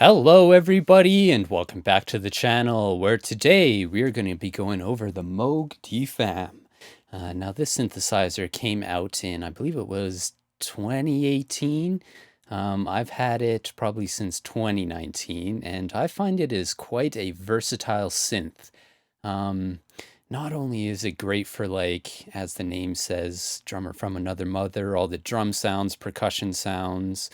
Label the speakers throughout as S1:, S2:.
S1: Hello everybody and welcome back to the channel where today we are going to be going over the Moog DFAM. Now this synthesizer came out in, I believe it was 2018. I've had it probably since 2019 and I find it is quite a versatile synth. Um, Not only is it great for, like, as the name says, drummer from another mother, all the drum sounds, percussion sounds.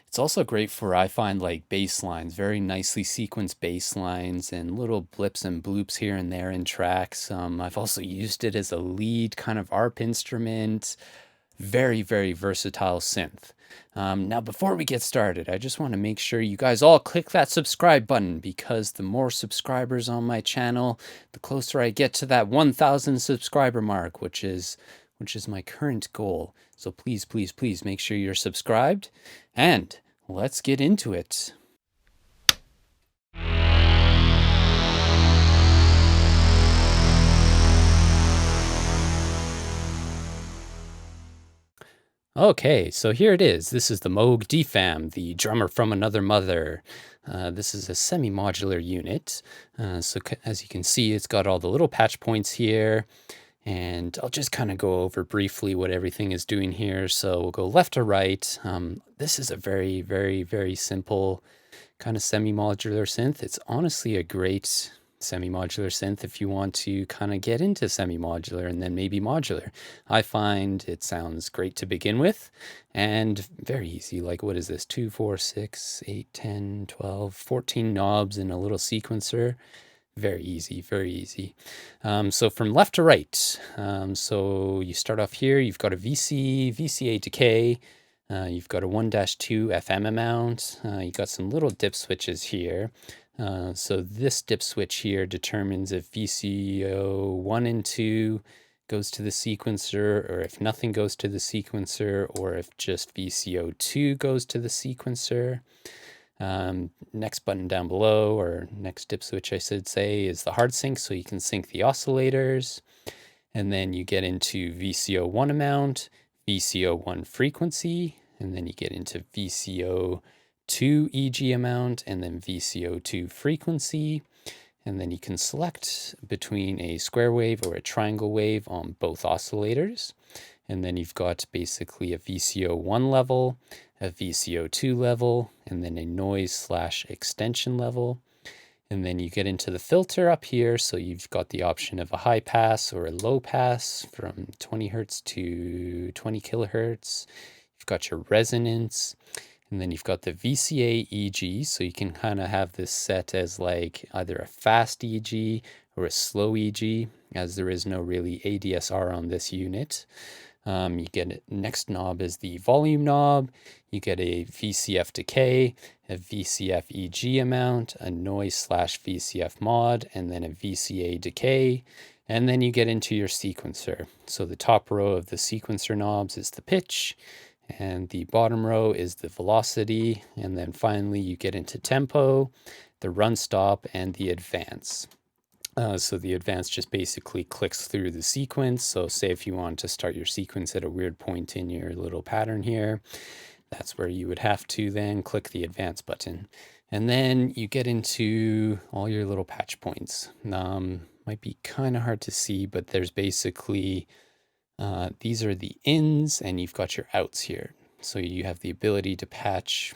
S1: It's also great for, I find, like bass lines, very nicely sequenced bass lines and little blips and bloops here and there in tracks. I've also used it as a lead kind of ARP instrument. Very, very versatile synth. Now, before we get started, I just want to make sure you guys all click that subscribe button because the more subscribers on my channel, the closer I get to that 1,000 subscriber mark, which is my current goal. So please, please, please make sure you're subscribed, and let's get into it. Okay, so here it is. This is the Moog DFAM, the drummer from another mother. This is a semi-modular unit. As you can see, it's got all the little patch points here. And I'll just kind of go over briefly what everything is doing here. So we'll go left to right. This is a very, very, very simple kind of semi-modular synth. It's honestly a great semi-modular synth if you want to kind of get into semi-modular and then maybe modular. I find it sounds great to begin with and very easy. Like, what is this? 2, 4, 6, 8, 10, 12, 14 knobs in a little sequencer. Very easy, very easy. So from left to right, so you start off here, you've got a VCA decay, you've got a 1-2 FM amount, you've got some little dip switches here. So this dip switch here determines if VCO 1 and 2 goes to the sequencer, or if nothing goes to the sequencer, or if just VCO 2 goes to the sequencer. Next button down below, or next dip switch I should say, is the hard sync, so you can sync the oscillators. And then you get into VCO1 amount, VCO1 frequency, and then you get into VCO2 EG amount, and then VCO2 frequency. And then you can select between a square wave or a triangle wave on both oscillators. And then you've got basically a VCO1 level, a VCO2 level, and then a noise/extension level. And then you get into the filter up here. So you've got the option of a high pass or a low pass from 20 hertz to 20 kilohertz. You've got your resonance, and then you've got the VCA EG. So you can kind of have this set as like either a fast EG or a slow EG, as there is no really ADSR on this unit. You get next knob is the volume knob. You get a VCF decay, a VCF EG amount, a noise/VCF mod, and then a VCA decay. And then you get into your sequencer. So the top row of the sequencer knobs is the pitch, and the bottom row is the velocity. And then finally you get into tempo, the run stop, and the advance. So the advance just basically clicks through the sequence. So say if you want to start your sequence at a weird point in your little pattern here, that's where you would have to then click the advance button. And then you get into all your little patch points. Might be kind of hard to see, but there's basically, these are the ins and you've got your outs here. So you have the ability to patch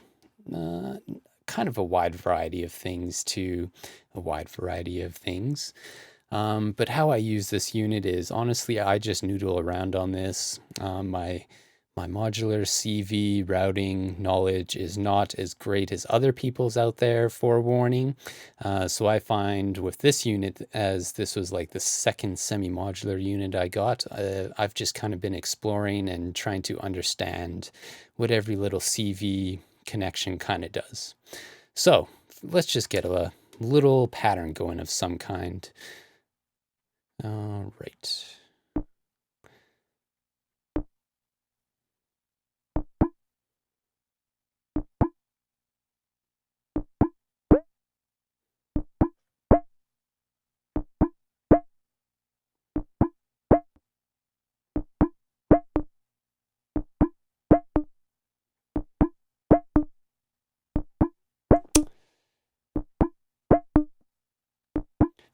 S1: kind of a wide variety of things to a wide variety of things. But how I use this unit is, honestly, I just noodle around on this. My modular CV routing knowledge is not as great as other people's out there, forewarning. So I find with this unit, as this was like the second semi-modular unit I got, I've just kind of been exploring and trying to understand what every little CV connection kind of does. So let's just get a little pattern going of some kind. All right.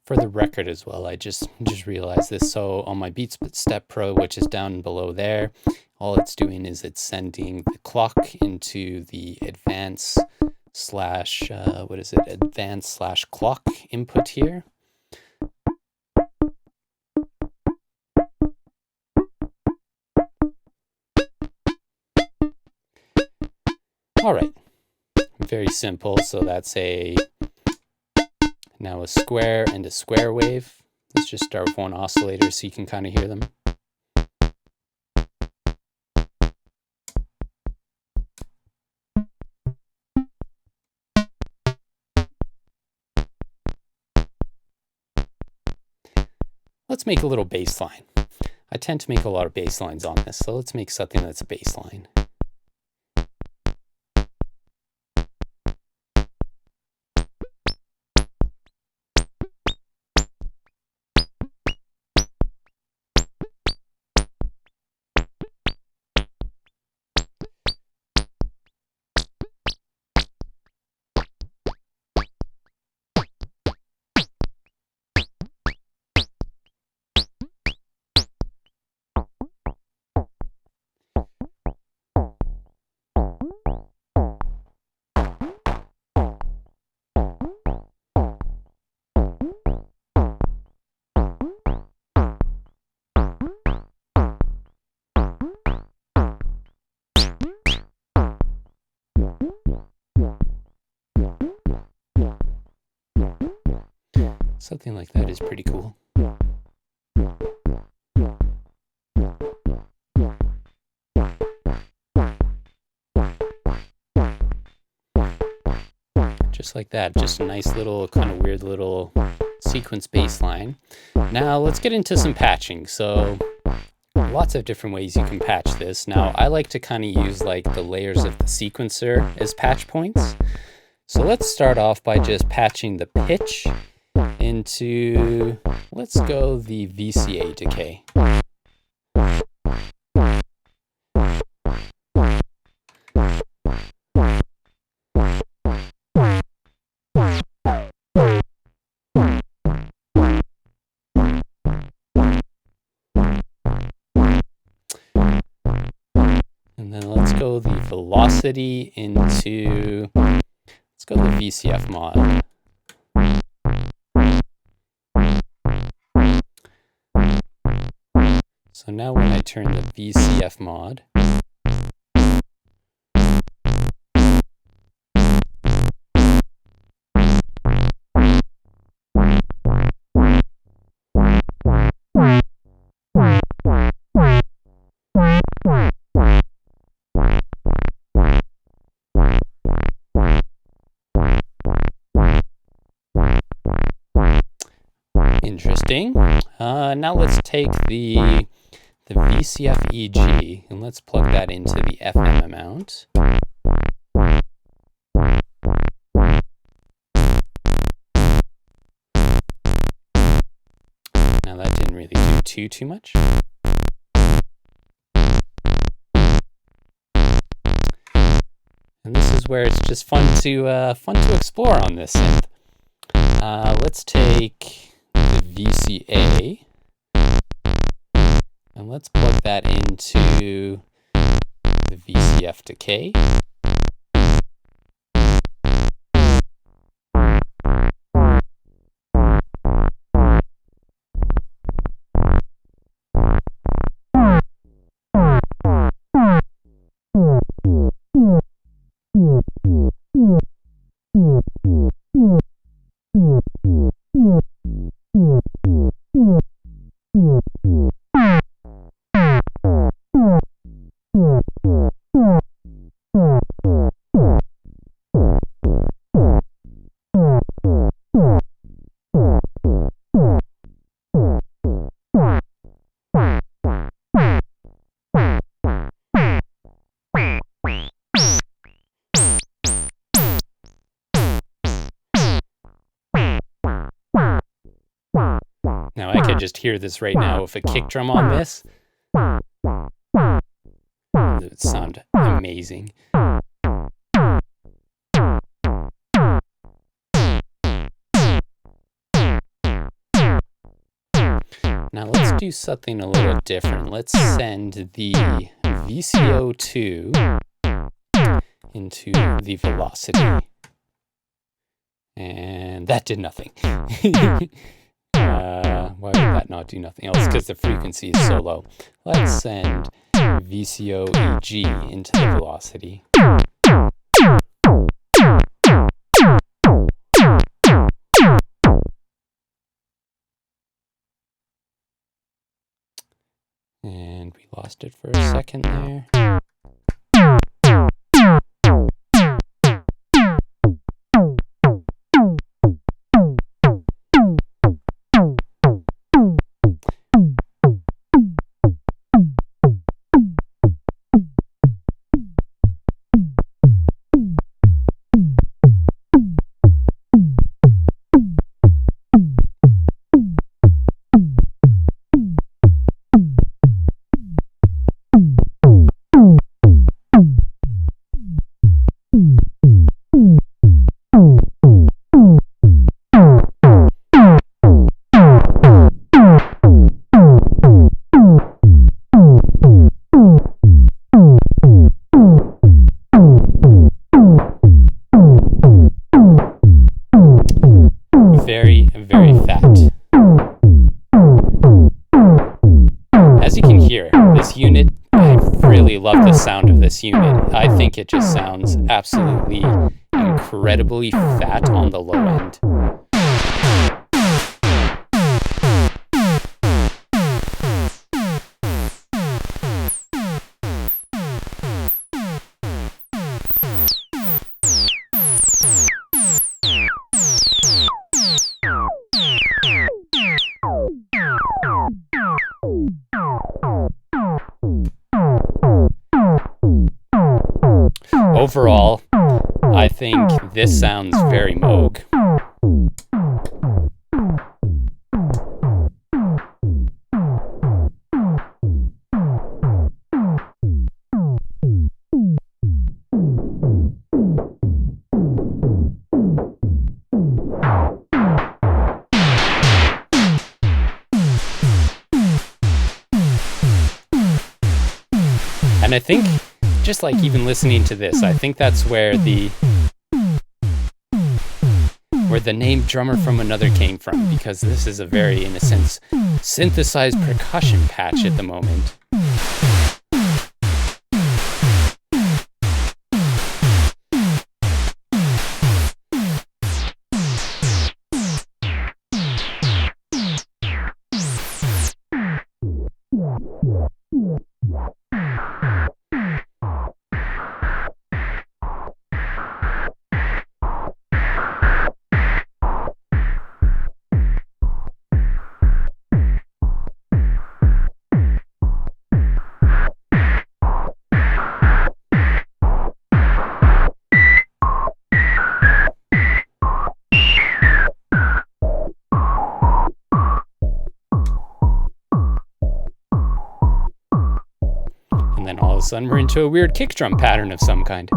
S1: For the record as well, I just realized this. So on my Beats Step Pro, which is down below there, all it's doing is it's sending the clock into the advance slash advance slash clock input here. All right, very simple. So that's now a square and a square wave. Let's just start with one oscillator so you can kind of hear them. Let's make a little bass line. I tend to make a lot of bass lines on this, so let's make something that's a bass line. Something like that is pretty cool. Just like that, just a nice little kind of weird little sequence bass line. Now let's get into some patching. So lots of different ways you can patch this. Now I like to kind of use like the layers of the sequencer as patch points. So let's start off by just patching the pitch into, let's go the VCA decay. And then let's go the velocity into, let's go the VCF mod. So now when I turn the VCF mod, interesting. Now let's take the VCF EG and let's plug that into the FM amount. Now that didn't really do too much. And this is where it's just fun to explore on this synth. Let's take the VCA and let's plug that into the VCF decay. Now I could just hear this right now with a kick drum on this. It would sound amazing. Now let's do something a little different. Let's send the VCO2 into the velocity. And that did nothing. Why would that not do nothing else? Because the frequency is so low. Let's send VCO-EG into the velocity. And we lost it for a second there. Very, very fat. As you can hear, this unit, I really love the sound of this unit. I think it just sounds absolutely incredibly fat on the low end. Overall, I think this sounds very Moog. And I think, just like even listening to this, I think that's where the name Drummer from Another came from, because this is a very, in a sense, synthesized percussion patch at the moment. And then all of a sudden we're into a weird kick drum pattern of some kind.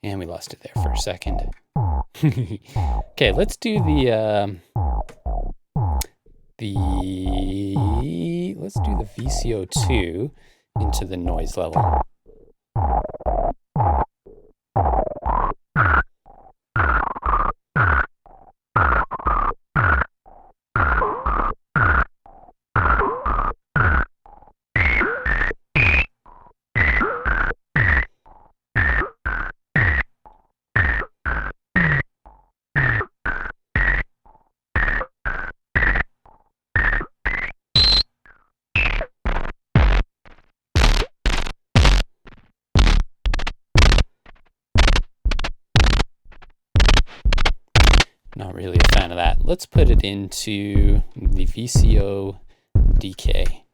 S1: And we lost it there for a second. Okay, let's do the VCO2 into the noise level. Not really a fan of that. Let's put it into the VCO decay.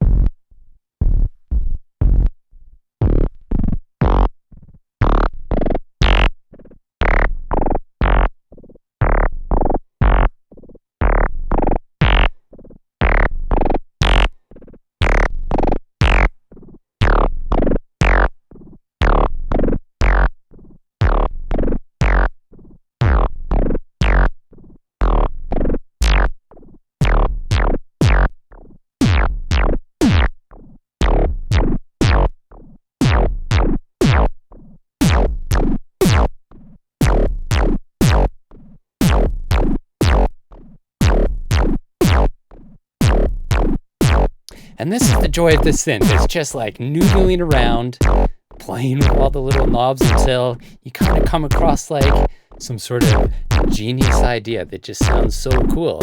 S1: And this is the joy of this synth. It's just like noodling around, playing with all the little knobs until you kind of come across like some sort of genius idea that just sounds so cool.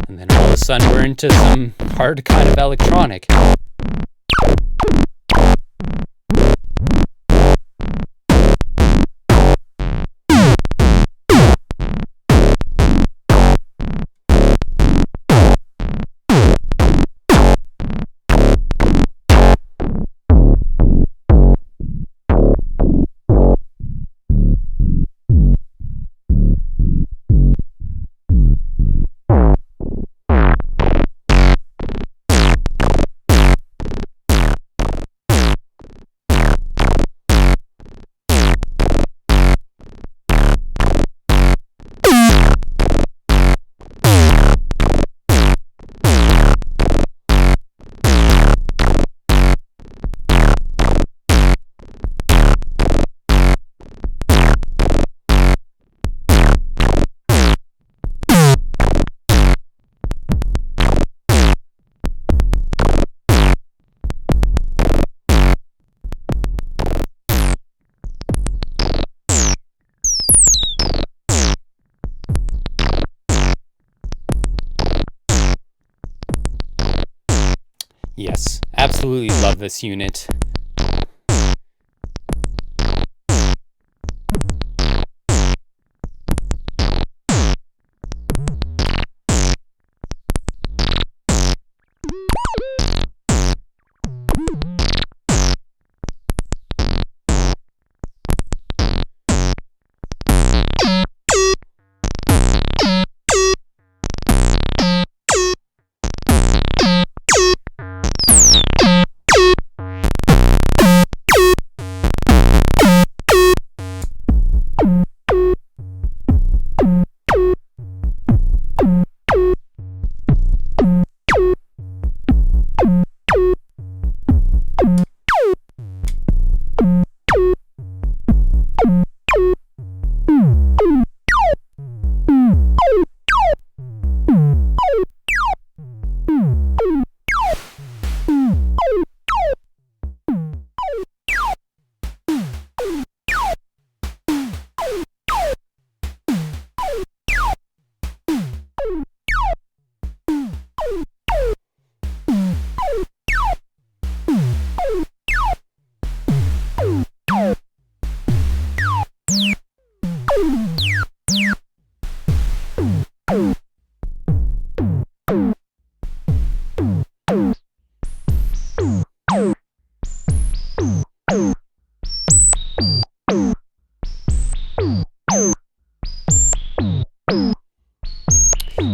S1: And then all of a sudden we're into some hard kind of electronic. Yes, absolutely love this unit.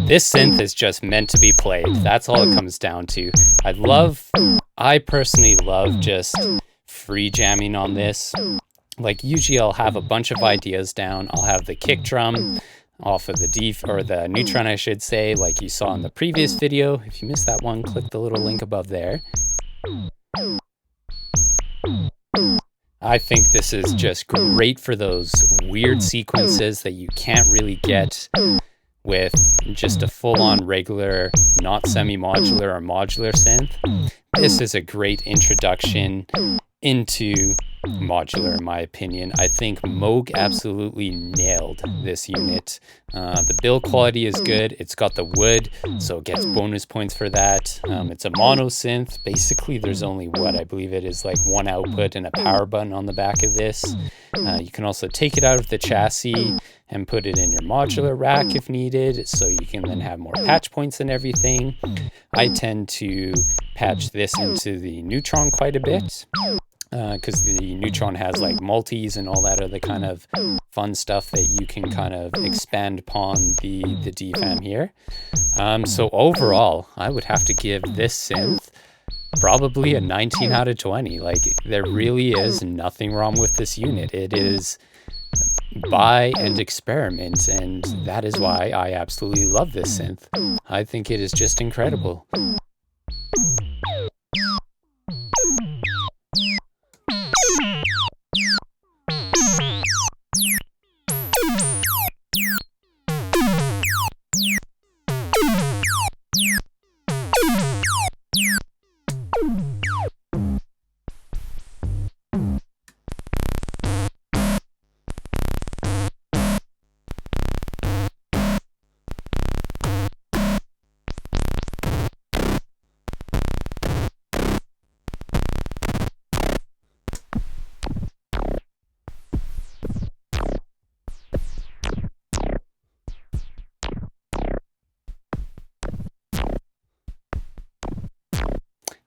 S1: This synth is just meant to be played. That's all it comes down to. I personally love just free jamming on this. Like usually I'll have a bunch of ideas down. I'll have the kick drum off of the neutron, I should say, like you saw in the previous video. If you missed that one, click the little link above there. I think this is just great for those weird sequences that you can't really get with just a full-on regular, not semi-modular or modular synth. This is a great introduction into modular, in my opinion. I think Moog absolutely nailed this unit. The build quality is good. It's got the wood, so it gets bonus points for that. It's a mono synth. Basically, there's only what I believe it is, like one output and a power button on the back of this. You can also take it out of the chassis and put it in your modular rack if needed, so you can then have more patch points and everything. I tend to patch this into the neutron quite a bit, because the neutron has like multis and all that other kind of fun stuff that you can kind of expand upon the DFAM here. So overall, I would have to give this synth probably a 19 out of 20. Like, there really is nothing wrong with this unit. It is buy and experiment, and that is why I absolutely love this synth. I think it is just incredible.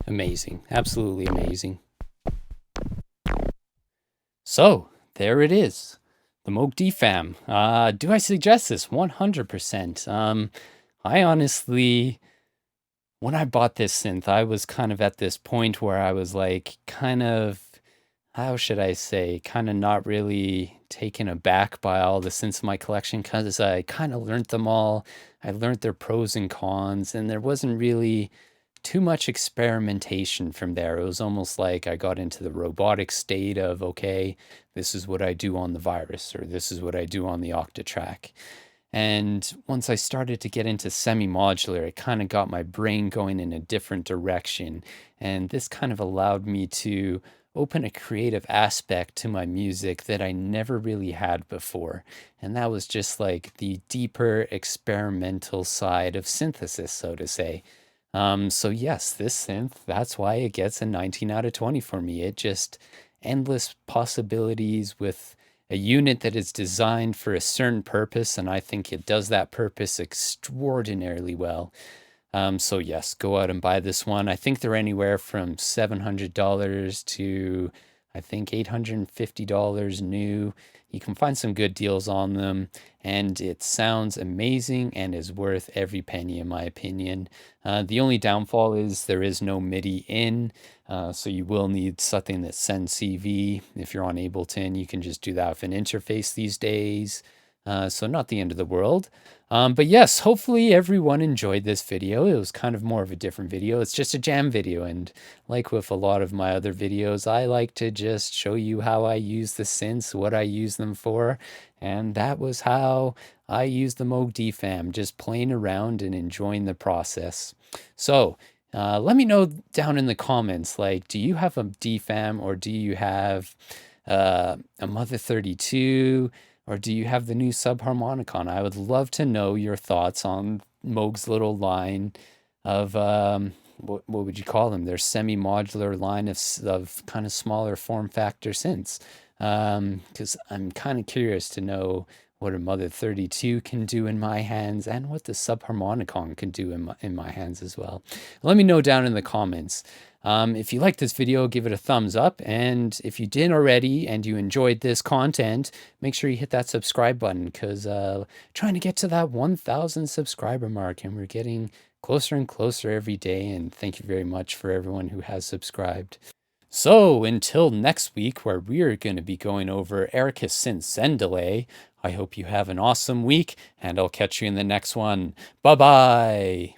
S1: Amazing, absolutely amazing. So there it is, the Moog DFAM. Do I suggest this? 100%. I honestly, when I bought this synth, I was kind of at this point where I was like, kind of, how should I say, kind of not really taken aback by all the synths in my collection, because I kind of learned them all. I learned their pros and cons, and there wasn't really too much experimentation from there. It was almost like I got into the robotic state of, okay, this is what I do on the Virus, or this is what I do on the Octatrack. And once I started to get into semi-modular, it kind of got my brain going in a different direction. And this kind of allowed me to open a creative aspect to my music that I never really had before. And that was just like the deeper experimental side of synthesis, so to say. So yes, this synth, that's why it gets a 19 out of 20 for me. It just endless possibilities with a unit that is designed for a certain purpose, and I think it does that purpose extraordinarily well. So yes, go out and buy this one. I think they're anywhere from $700 to I think $850 new. You can find some good deals on them, and it sounds amazing and is worth every penny, in my opinion. The only downfall is there is no MIDI in, so you will need something that sends CV. If you're on Ableton, you can just do that with an interface these days. So not the end of the world. But yes, hopefully everyone enjoyed this video. It was kind of more of a different video. It's just a jam video, and like with a lot of my other videos, I like to just show you how I use the synths, what I use them for, and that was how I used the Moog DFAM, just playing around and enjoying the process. So let me know down in the comments, like, do you have a DFAM, or do you have a Mother 32? Or do you have the new subharmonicon? I would love to know your thoughts on Moog's little line of, what would you call them? Their semi-modular line of kind of smaller form factor synths. Because I'm kind of curious to know what a Mother 32 can do in my hands, and what the subharmonicon can do in my hands as well. Let me know down in the comments. If you liked this video, give it a thumbs up. And if you didn't already and you enjoyed this content, make sure you hit that subscribe button, because trying to get to that 1,000 subscriber mark, and we're getting closer and closer every day. And thank you very much for everyone who has subscribed. So until next week, where we're going to be going over Erica's synth send delay, I hope you have an awesome week, and I'll catch you in the next one. Bye-bye.